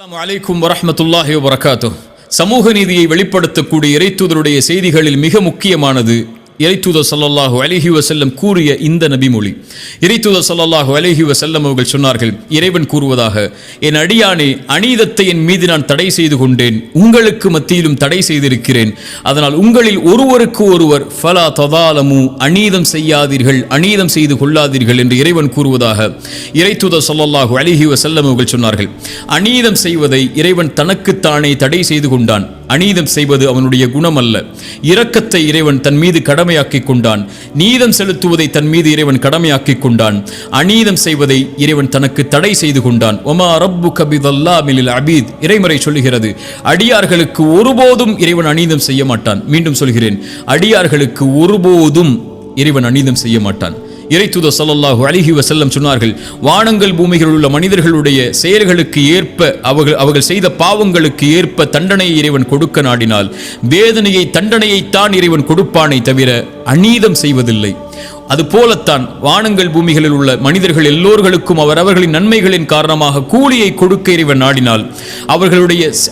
அஸ்ஸலாமு அலைக்கும் வரஹ்மத்துல்லாஹி வபரகாத்துஹ். சமூக நீதியை வெளிப்படுத்தக்கூடிய இறைத்தூதருடைய செய்திகளில் மிக முக்கியமானது இறைத்தூதர் ஸல்லல்லாஹு அலைஹி வஸல்லம் கூறிய இந்த நபிமொழி. இறைத்தூதர் ஸல்லல்லாஹு அலைஹி வஸல்லம் அவர்கள் சொன்னார்கள், இறைவன் கூறுவதாக, என் அடியானே, அநீதத்தை என் மீது நான் தடை செய்து கொண்டேன், உங்களுக்கு மத்தியிலும் தடை செய்திருக்கிறேன். அதனால் உங்களில் ஒருவருக்கு ஒருவர் ஃபலா ததாலமு, அநீதம் செய்யாதீர்கள், அநீதம் செய்து கொள்ளாதீர்கள் என்று இறைவன் கூறுவதாக இறைத்தூதர் ஸல்லல்லாஹு அலைஹி வஸல்லம் அவர்கள் சொன்னார்கள். அநீதம் செய்வதை இறைவன் தனக்குத்தானே தடை செய்து கொண்டான். அநீதம் செய்வது அவனுடைய குணம் அல்ல. இரக்கத்தை இறைவன் தன் மீது கடமையாக்கிக் கொண்டான். நீதம் செலுத்துவதை தன் மீது இறைவன் கடமையாக்கிக் கொண்டான். அநீதம் செய்வதை இறைவன் தனக்கு தடை செய்து கொண்டான். ஒமா ரப்புக பிதல்லாமில் லில் அபீத், இறைமறை சொல்லுகிறது, அடியார்களுக்கு ஒருபோதும் இறைவன் அநீதம் செய்ய மாட்டான். மீண்டும் சொல்கிறேன், அடியார்களுக்கு ஒருபோதும் இறைவன் அநீதம் செய்ய மாட்டான். இறைத்தூதர் ஸல்லல்லாஹு அலைஹி வஸல்லம் சொன்னார்கள், வானங்கள் பூமிகளில் உள்ள மனிதர்களுடைய செயல்களுக்கு ஏற்ப அவர்கள் செய்த பாவங்களுக்கு ஏற்ப தண்டனையை இறைவன் கொடுக்க நாடினால் வேதனையை தண்டனையைத்தான் இறைவன் கொடுப்பானே தவிர அநீதம் செய்வதில்லை. அதுபோலத்தான் வானங்கள் பூமிகளில் உள்ள மனிதர்கள் எல்லோர்களுக்கும் அவரவர்களின் நன்மைகளின் காரணமாக கூலியை கொடுக்க இறைவன் நாடினால்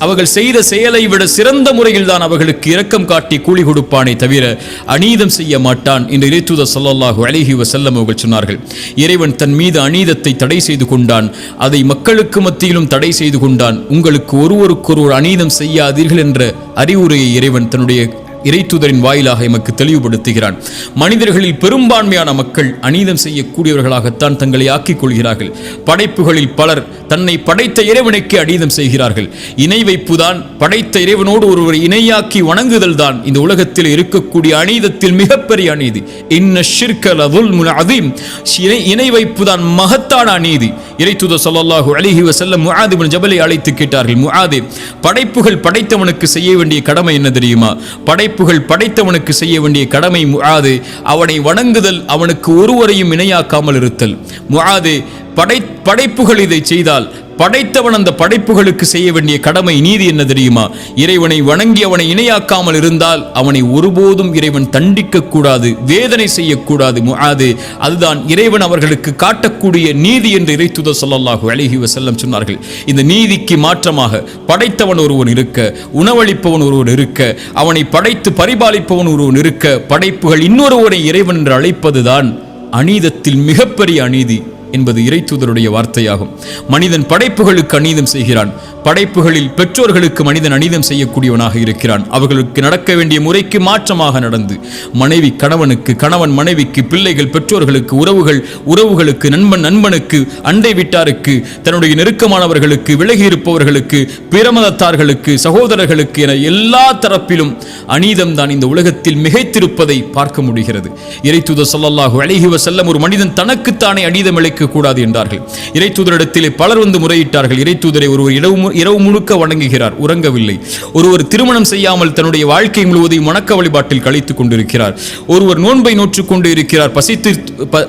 அவர்கள் செய்த செயலை விட சிறந்த முறையில் தான் அவர்களுக்கு இரக்கம் காட்டி கூலி கொடுப்பானே தவிர அநீதம் செய்ய மாட்டான் என்று இறைத்தூதர் ஸல்லல்லாஹு அலைஹி வஸல்லம் அவர்கள் சொன்னார்கள். இறைவன் தன் மீது அநீதத்தை தடை செய்து கொண்டான். அதை மக்களுக்கு மத்தியிலும் தடை செய்து கொண்டான். உங்களுக்கு ஒருவருக்கொருவர் அநீதம் செய்யாதீர்கள் என்ற அறிவுரையை இறைவன் தன்னுடைய இறைத்தூதரின் வாயிலாக எமக்கு தெளிவுபடுத்துகிறான். மனிதர்களில் பெரும்பான்மையான மக்கள் அநீதம் செய்யக்கூடியவர்களாகத்தான் தங்களை ஆக்கிக் கொள்கிறார்கள். படைப்புகளில் பலர் தன்னை படைத்த இறைவனுக்கு அநீதம் செய்கிறார்கள். இணை வைப்புதான், படைத்த இறைவனோடு ஒருவரை இணையாக்கி வணங்குதல் தான் இந்த உலகத்தில் இருக்கக்கூடிய அநீதத்தில் மிகப்பெரிய அநீதி. இன்ன ஷிர்க லதுல்முன் அதீம், இணை வைப்புதான் மகத்தான அநீதி. இறைத்தூதர் ஸல்லல்லாஹு அலைஹி வஸல்லம் முஆத் இப்னு ஜபலை அழைத்து கேட்டார்கள், முஆதே, படைப்புகள் படைத்தவனுக்கு செய்ய வேண்டிய கடமை என்ன தெரியுமா? படைப்புகள் படைத்தவனுக்கு செய்ய வேண்டிய கடமை முஆதே, அவனை வணங்குதல், அவனுக்கு ஒருவரையும் இணையாக்காமல் இருத்தல். முஆதே, படைப்புகள் இதை செய்தால் படைத்தவன் அந்த படைப்புகளுக்கு செய்ய வேண்டிய கடமை நீதி என்ன தெரியுமா? இறைவனை வணங்கி அவனை இணையாக்காமல் இருந்தால் அவனை ஒருபோதும் இறைவன் தண்டிக்க கூடாது, வேதனை செய்யக்கூடாது. முஆதே, அதுதான் இறைவன் அவர்களுக்கு காட்டக்கூடிய நீதி என்று இறைத்தூதர் ஸல்லல்லாஹு அலைஹி வஸல்லம் சொன்னார்கள். இந்த நீதிக்கு மாற்றமாக படைத்தவன் ஒருவன் இருக்க, உணவளிப்பவன் ஒருவன் இருக்க, அவனை படைத்து பரிபாலிப்பவன் ஒருவன் இருக்க, படைப்புகள் இன்னொருவரை இறைவன் என்று அழைப்பதுதான் அநீதத்தில் மிகப்பெரிய அநீதி என்பது இறைத்தூதருடைய வார்த்தையாகும். மனிதன் படைப்புகளுக்கு அநீதம் செய்கிறான். படைப்புகளில் பெற்றோர்களுக்கு மனிதன் அநீதம் செய்யக்கூடியவனாக இருக்கிறான். அவர்களுக்கு நடக்க வேண்டிய முறைக்கு மாற்றமாக நடந்து, மனைவி கணவனுக்கு, கணவன் மனைவிக்கு, பிள்ளைகள் பெற்றோர்களுக்கு, உறவுகளுக்கு, நண்பனுக்கு, அண்டை வீட்டாருக்கு, தன்னுடைய நெருக்கமானவர்களுக்கு, விலகி இருப்பவர்களுக்கு, பிரமதத்தார்களுக்கு, சகோதரர்களுக்கு என எல்லா தரப்பிலும் அநீதம் தான் இந்த உலகத்தில் மிகைத்திருப்பதை பார்க்க முடிகிறது. இறைத்தூதர் ஸல்லல்லாஹு அலைஹி வஸல்லம் ஒரு மனிதன் தனக்குத்தானே அநீதம் இழைக்க கூடாது என்றார்கள். இறைத்தூதரிடத்திலே பலர் வந்து முறையிட்டார்கள், இறைத்தூதரை ஒருவர் இரவு முழுக்க வணங்குகிறார், உறங்கவில்லை. ஒருவர் திருமணம் செய்யாமல் தன்னுடைய வாழ்க்கை முழுவதையும் வணக்க வழிபாட்டில் கழித்துக் கொண்டிருக்கிறார். ஒருவர் நோன்பை நோற்றுக் கொண்டு இருக்கிறார், பசித்து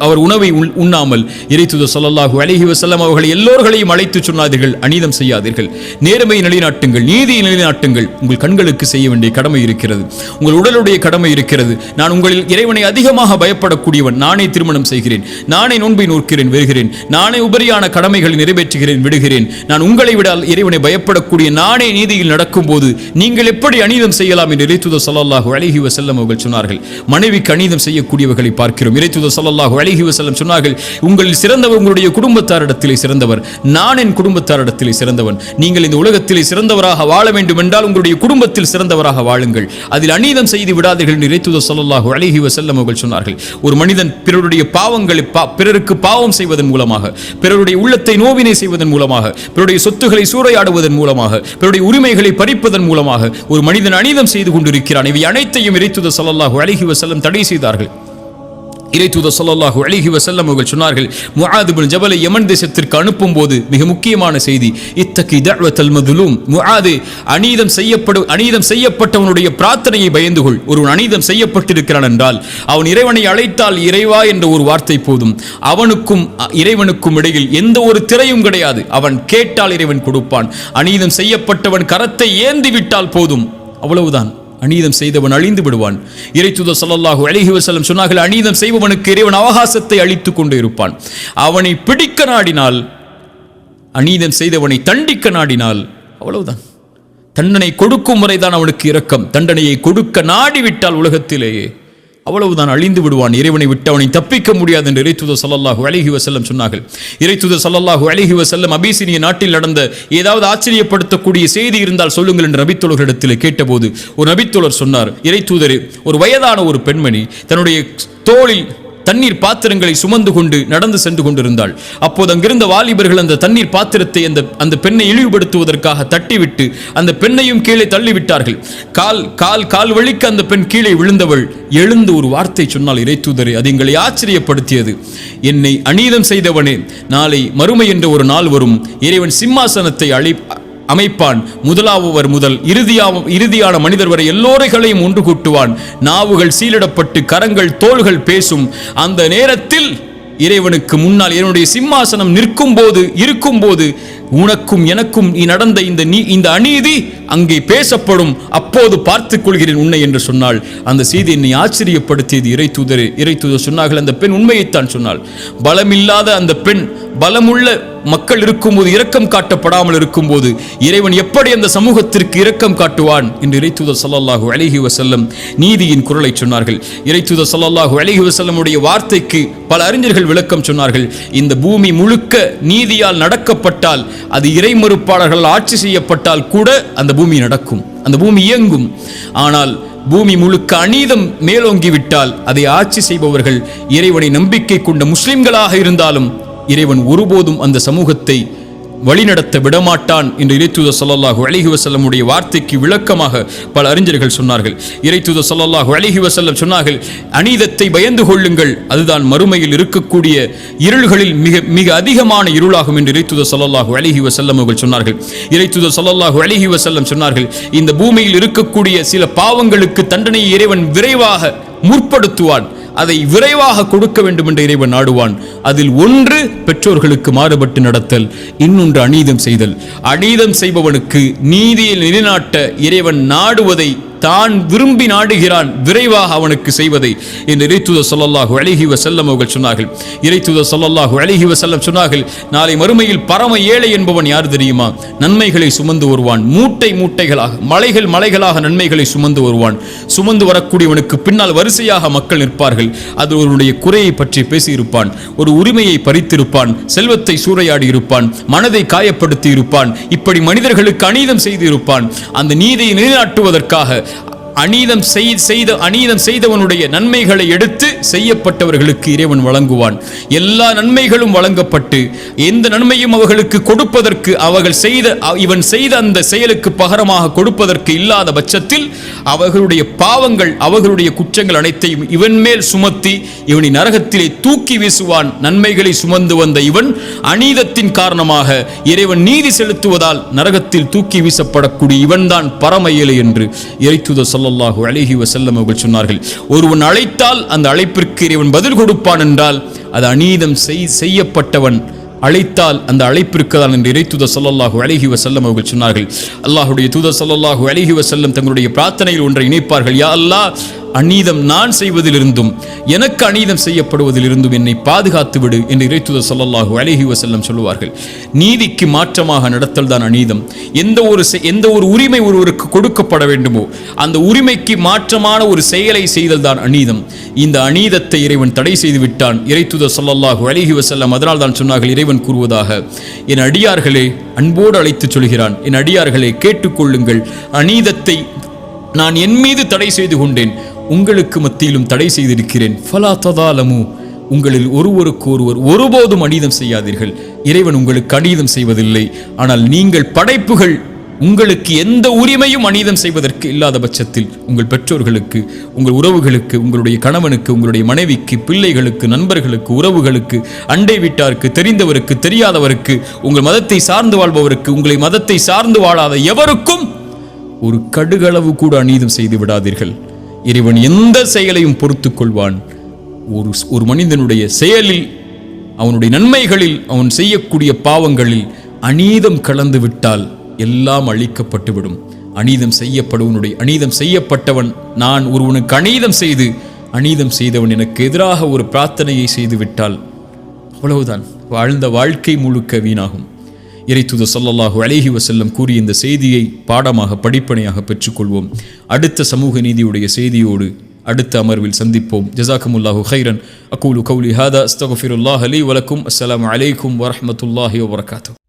அவர் உணவை உண்ணாமல். இறைத்தூதர் ஸல்லல்லாஹு அலைஹி வஸல்லம் அவர்கள் எல்லோர்களையும் அழைத்து சொன்னார்கள், அநீதம் செய்யாதீர்கள், நேர்மையை நிலைநாட்டுங்கள், நீதியை நிலைநாட்டுங்கள். உங்கள் கண்களுக்கு செய்ய வேண்டிய கடமை இருக்கிறது, உங்கள் உடலுடைய கடமை இருக்கிறது. நான் உங்களில் இறைவனை அதிகமாக பயப்படக்கூடியவன், நானே திருமணம் செய்கிறேன், நானே நோன்பை நோக்கிறேன், வருகிறேன், நானே உபரியான கடமைகளை நிறைவேற்றுகிறேன், விடுகிறேன். நான் உங்களை விட இறைவனை பயப்படக்கூடிய நானே நீதியில் நடக்கும் போது நீங்கள் எப்படி அநீதம் செய்யலாம் என்று இறைத்தூதர் ஸல்லல்லாஹு அலைஹி வஸல்லம் அவர்கள் சொன்னார்கள். மனைவிக்கு அநீதம் செய்யக்கூடியவர்களை பார்க்கிறோம். இறைத்தூதர் ஸல்லல்லாஹு அலைஹி வஸல்லம் சொன்னார்கள், உங்களில் சிறந்தவர் உங்களுடைய குடும்பத்தாரிடத்திலே சிறந்தவர், நான் என் குடும்பத்தாரிடத்திலே சிறந்தவன். நீங்கள் இந்த உலகத்திலே சிறந்தவராக வாழ வேண்டும் என்றால் உங்களுடைய குடும்பத்தில் சிறந்தவராக வாழுங்கள், அதில் அநீதம் செய்து விடாதீர்கள் என்று இறைத்தூதர் ஸல்லல்லாஹு அலைஹி வஸல்லம் அவர்கள் சொன்னார்கள். ஒரு மனிதன் பிறருடைய பாவங்களை, பிறருக்கு பாவம் செய்வதன் மூலமாக, பிறருடைய உள்ளத்தை நோவினை செய்வதன் மூலமாக, பிறருடைய சொத்துக்களை சூறையாடுவதன் மூலமாக, பிறருடைய உரிமைகளை பறிப்பதன் மூலமாக ஒரு மனிதன் அநீதம் செய்து கொண்டிருக்கிறான். இவை அனைத்தையும் இறைத்தூதர் ஸல்லல்லாஹு அலைஹி வஸல்லம் தடை செய்தார்கள். இறைத்தூதர் ஸல்லல்லாஹு அலைஹி வஸல்லம் அவர்கள் சொன்னார்கள், முஆத் இப்னு ஜபலை யமன் தேசத்திற்கு அனுப்பும் போது மிக முக்கியமான செய்தி, இத்தகி தஅவத்தல் மதுலூம், முஆதே, அநீதம் செய்யப்பட்டவனுடைய பிரார்த்தனையை பயந்து கொள். ஒருவன் அநீதம் செய்யப்பட்டிருக்கிறான் என்றால் அவன் இறைவனை அழைத்தால் இறைவா என்ற ஒரு வார்த்தை போதும். அவனுக்கும் இறைவனுக்கும் இடையில் எந்த ஒரு திரையும் கிடையாது. அவன் கேட்டால் இறைவன் கொடுப்பான். அநீதம் செய்யப்பட்டவன் கரத்தை ஏந்தி விட்டால் போதும், அவ்வளவுதான். அநீதம் செய்தவன் அழிந்து விடுவான். இறைத்தூதர் ஸல்லல்லாஹு அலைஹி வஸல்லம் சொன்னார்கள், அநீதம் செய்பவனுக்கு இறைவன் அவகாசத்தை அளித்துக் கொண்டு இருப்பான். அவனை பிடிக்க நாடினால் அநீதம் செய்தவனை தண்டிக்க நாடினால் அவ்வளவுதான். தண்டனை கொடுக்கும் வரைதான் அவனுக்கு இரக்கம். தண்டனையை கொடுக்க நாடிவிட்டால் உலகத்திலேயே அவ்வளவுதான், அழிந்து விடுவான். இறைவனை விட்டு அவனை தப்பிக்க முடியாது என்று இறைத்தூதர் ஸல்லல்லாஹு அலைஹி வஸல்லம் சொன்னார்கள். இறைத்தூதர் ஸல்லல்லாஹு அலைஹி வஸல்லம் அபிசீனிய நாட்டில் நடந்த ஏதாவது ஆச்சரியப்படுத்தக்கூடிய செய்தி இருந்தால் சொல்லுங்கள் என்று நபித்தோழர்களிடத்தில் கேட்டபோது ஒரு நபித்தோழர் சொன்னார், இறைத்தூதரே, ஒரு வயதான ஒரு பெண்மணி தன்னுடைய தோளில் தண்ணீர் பாத்திரங்களை சுமந்து கொண்டு நடந்து சென்று கொண்டிருந்தாள். அப்போது அங்கிருந்த வாலிபர்கள் அந்த தண்ணீர் பாத்திரத்தை அந்த பெண்ணை இழிவுபடுத்துவதற்காக தட்டிவிட்டு அந்த பெண்ணையும் கீழே தள்ளிவிட்டார்கள். கால் வழிக்கு அந்த பெண் கீழே விழுந்தவள் எழுந்து ஒரு வார்த்தை சொன்னால், இறைத்தூதரே, அது எங்களை ஆச்சரியப்படுத்தியது. என்னை அநீதம் செய்தவனே, நாளை மறுமை என்ற ஒரு நாள் வரும். இறைவன் சிம்மாசனத்தை அமைப்பான். முதலாவவர் முதல் இறுதியான மனிதர் வரை எல்லோரைகளையும் ஒன்று கூட்டுவான். நாவுகள் சீலிடப்பட்டு கரங்கள் தோள்கள் பேசும். அந்த நேரத்தில் இறைவனுக்கு முன்னால் என்னுடைய சிம்மாசனம் இருக்கும்போது உனக்கும் எனக்கும் நடந்த இந்த அநீதி அங்கே பேசப்படும். அப்போது பார்த்துக் கொள்கிறேன் உன்னை என்று சொன்னால் அந்த செய்தி என்னை ஆச்சரியப்படுத்தியது. இறைத்தூதர் சொன்னார்கள், அந்த பெண் உண்மையைத்தான் சொன்னாள். பலமில்லாத அந்த பெண் பலமுள்ள மக்கள் இருக்கும்போது இரக்கம் காட்டப்படாமல் இருக்கும்போது இறைவன் எப்படி அந்த சமூகத்திற்கு இரக்கம் காட்டுவான் என்று இறைத்தூதர் ஸல்லல்லாஹு அலைஹி வஸல்லம் நீதியின் குரலை சொன்னார்கள். இறைத்தூதர் ஸல்லல்லாஹு அலைஹி வஸல்லமுடைய வார்த்தைக்கு பல அறிஞர்கள் விளக்கம் சொன்னார்கள். இந்த பூமி முழுக்க நீதியால் நடக்கப்பட்டால், அது இறை மறுப்பாளர்கள் ஆட்சி செய்யப்பட்டால் கூட அந்த பூமி நடக்கும், அந்த பூமி இயங்கும். ஆனால் பூமி முழுக்க அநீதம் மேலோங்கிவிட்டால் அதை ஆட்சி செய்பவர்கள் இறைவனை நம்பிக்கை கொண்ட முஸ்லிம்களாக இருந்தாலும் இறைவன் ஒருபோதும் அந்த சமூகத்தை வழிநடத்த விடமாட்டான் என்று இறைத்தூதர் ஸல்லல்லாஹு அலைஹி வஸல்லமுடைய வார்த்தைக்கு விளக்கமாக பல அறிஞர்கள் சொன்னார்கள். இறைத்தூதர் ஸல்லல்லாஹு அலைஹி வஸல்லம் சொன்னார்கள், அநீதத்தை பயந்து கொள்ளுங்கள், அதுதான் மறுமையில் இருக்கக்கூடிய இருள்களில் மிக மிக அதிகமான இருளாகும் என்று இறைத்தூதர் ஸல்லல்லாஹு அலைஹி வஸல்லம் அவர்கள் சொன்னார்கள். இறைத்தூதர் ஸல்லல்லாஹு அலைஹி வஸல்லம் சொன்னார்கள், இந்த பூமியில் இருக்கக்கூடிய சில பாவங்களுக்கு தண்டனையை இறைவன் விரைவாக முற்படுத்துவான். அதை விரைவாக கொடுக்க வேண்டும் என்று இறைவன் நாடுவான். அதில் ஒன்று பெற்றோர்களுக்கு மாறுபட்டு நடத்தல், இன்னொன்று அநீதம் செய்தல். அநீதம் செய்பவனுக்கு நீதியை நிலைநாட்ட இறைவன் நாடுவதை தான் விரும்பி நாடுகிறான், விரைவாக அவனுக்கு செய்வதை என்று இறைத்தூதர் ஸல்லல்லாஹு அலைஹி வஸல்லம் அவர்கள் சொன்னார்கள். இறைத்தூதர் ஸல்லல்லாஹு அலைஹி வஸல்லம் சொன்னார்கள், நாளை மறுமையில் பரம ஏழை என்பவன் யார் தெரியுமா? நன்மைகளை சுமந்து வருவான், மூட்டைகளாக மலைகளாக நன்மைகளை சுமந்து வருவான். சுமந்து வரக்கூடியவனுக்கு பின்னால் வரிசையாக மக்கள் நிற்பார்கள். அது ஒருவனுடைய குறையை பற்றி பேசியிருப்பான், ஒரு உரிமையை பறித்திருப்பான், செல்வத்தை சூறையாடி இருப்பான், மனதை காயப்படுத்தி இருப்பான், இப்படி மனிதர்களுக்கு அநீதம் செய்து இருப்பான். அந்த நீதியை நிலைநாட்டுவதற்காக அநீதம் செய்தவனுடைய நன்மைகளை எடுத்து செய்யப்பட்டவர்களுக்கு இறைவன் வழங்குவான். எல்லா நன்மைகளும் வழங்கப்பட்டு எந்த நன்மையும் அவர்களுக்கு கொடுப்பதற்கு இவன் செய்த அந்த செயலுக்கு பகரமாக கொடுப்பதற்கு இல்லாத பட்சத்தில் அவர்களுடைய பாவங்கள் அவர்களுடைய குற்றங்கள் அனைத்தையும் இவன் மேல் சுமத்தி இவனை நரகத்திலே தூக்கி வீசுவான். நன்மைகளை சுமந்து வந்த இவன் அநீதத்தின் காரணமாக இறைவன் நீதி செலுத்துவதால் நரகத்தில் தூக்கி வீசப்படக்கூடிய இவன்தான் பரம ஏழை என்று இறைத்தூதர் ஸல்லல்லாஹு அலைஹி வஸல்லம் அவர்கள் சொன்னார்கள். ஒருவன் அழைத்தால் அந்த அழைப்பிற்கு இறைவன் பதில் கொடுப்பான் என்றால் அது அநீதம் செய்யப்பட்டவன் அழைத்தால் அந்த அழைப்பிற்கு தான் என்று இறைத்தூதர் ஸல்லல்லாஹு அலைஹி வஸல்லம் அவர்கள் சொன்னார்கள். அல்லாஹ்வுடைய தூதர் ஸல்லல்லாஹு அலைஹி வஸல்லம் தங்களுடைய பிரார்த்தனையில் ஒன்றை இணைப்பார்கள், யா அல்லாஹ், அநீதம் நான் செய்வதிலிருந்தும் எனக்கு அநீதம் செய்யப்படுவதிலிருந்தும் என்னை பாதுகாத்து விடு என்று இறைத்தூதர் ஸல்லல்லாஹு அலைஹி வஸல்லம் சொல்லுவார்கள். நீதிக்கு மாற்றமாக நடத்தல் தான் அநீதம். எந்த ஒரு உரிமை ஒருவருக்கு கொடுக்கப்பட வேண்டுமோ அந்த உரிமைக்கு மாற்றமான ஒரு செயலை செய்தல் தான் அநீதம். இந்த அநீதத்தை இறைவன் தடை செய்து விட்டான். இறைத்தூதர் ஸல்லல்லாஹு அலைஹி வஸல்லம் அதனால் தான் சொன்னார்கள், இறைவன் கூறுவதாக, என் அடியார்களே, அன்போடு அழைத்து சொல்கிறான், என் அடியார்களே கேட்டுக்கொள்ளுங்கள், அநீதத்தை நான் என் மீது தடை செய்து கொண்டேன், உங்களுக்கு மத்தியிலும் தடை செய்திருக்கிறேன். ஃபலா ததாலமு, உங்களில் ஒருவருக்கு ஒருவர் ஒருபோதும் அநீதம் செய்யாதீர்கள். இறைவன் உங்களுக்கு அநீதம் செய்வதில்லை. ஆனால் நீங்கள் படைப்புகள் உங்களுக்கு எந்த உரிமையும் அநீதம் செய்வதற்கு இல்லாத பட்சத்தில் உங்கள் பெற்றோர்களுக்கு, உங்கள் உறவுகளுக்கு, உங்களுடைய கணவனுக்கு, உங்களுடைய மனைவிக்கு, பிள்ளைகளுக்கு, நண்பர்களுக்கு, உறவுகளுக்கு, அண்டை வீட்டாருக்கு, தெரிந்தவருக்கு, தெரியாதவருக்கு, உங்கள் மதத்தை சார்ந்து வாழ்பவருக்கு, உங்களை மதத்தை சார்ந்து வாழாத எவருக்கும் ஒரு கடுகளவு கூட அநீதம் செய்து விடாதீர்கள். இறைவன் எந்த செயலையும் பொறுத்துக் கொள்வான். ஒரு மனிதனுடைய செயலில், அவனுடைய நன்மைகளில், அவன் செய்யக்கூடிய பாவங்களில் அநீதம் கலந்து விட்டால் எல்லாம் அழிக்கப்பட்டுவிடும். அநீதம் செய்யப்பட்டவன், நான் ஒருவனுக்கு அநீதம் செய்தவன் எனக்கு எதிராக ஒரு பிரார்த்தனையை செய்து விட்டால் அவ்வளவுதான், வாழ்ந்த வாழ்க்கை முழுக்க வீணாகும். இறைத்தூதர் ஸல்லல்லாஹு அலைஹி வஸல்லம் கூறிய இந்த செய்தியை பாடமாக படிப்பனையாக பெற்றுக்கொள்வோம். அடுத்த சமூக நீதியுடைய செய்தியோடு அடுத்த அமர்வில் சந்திப்போம். ஜஸாக்குமுல்லாஹு கைரன். அகூலு கௌலி ஹாதா அஸ்தக்ஃபிருல்லாஹ லீ வலக்கும். அஸ்ஸலாமு அலைக்கும் வரஹ்மத்துல்லாஹி வபரகாத்துஹு.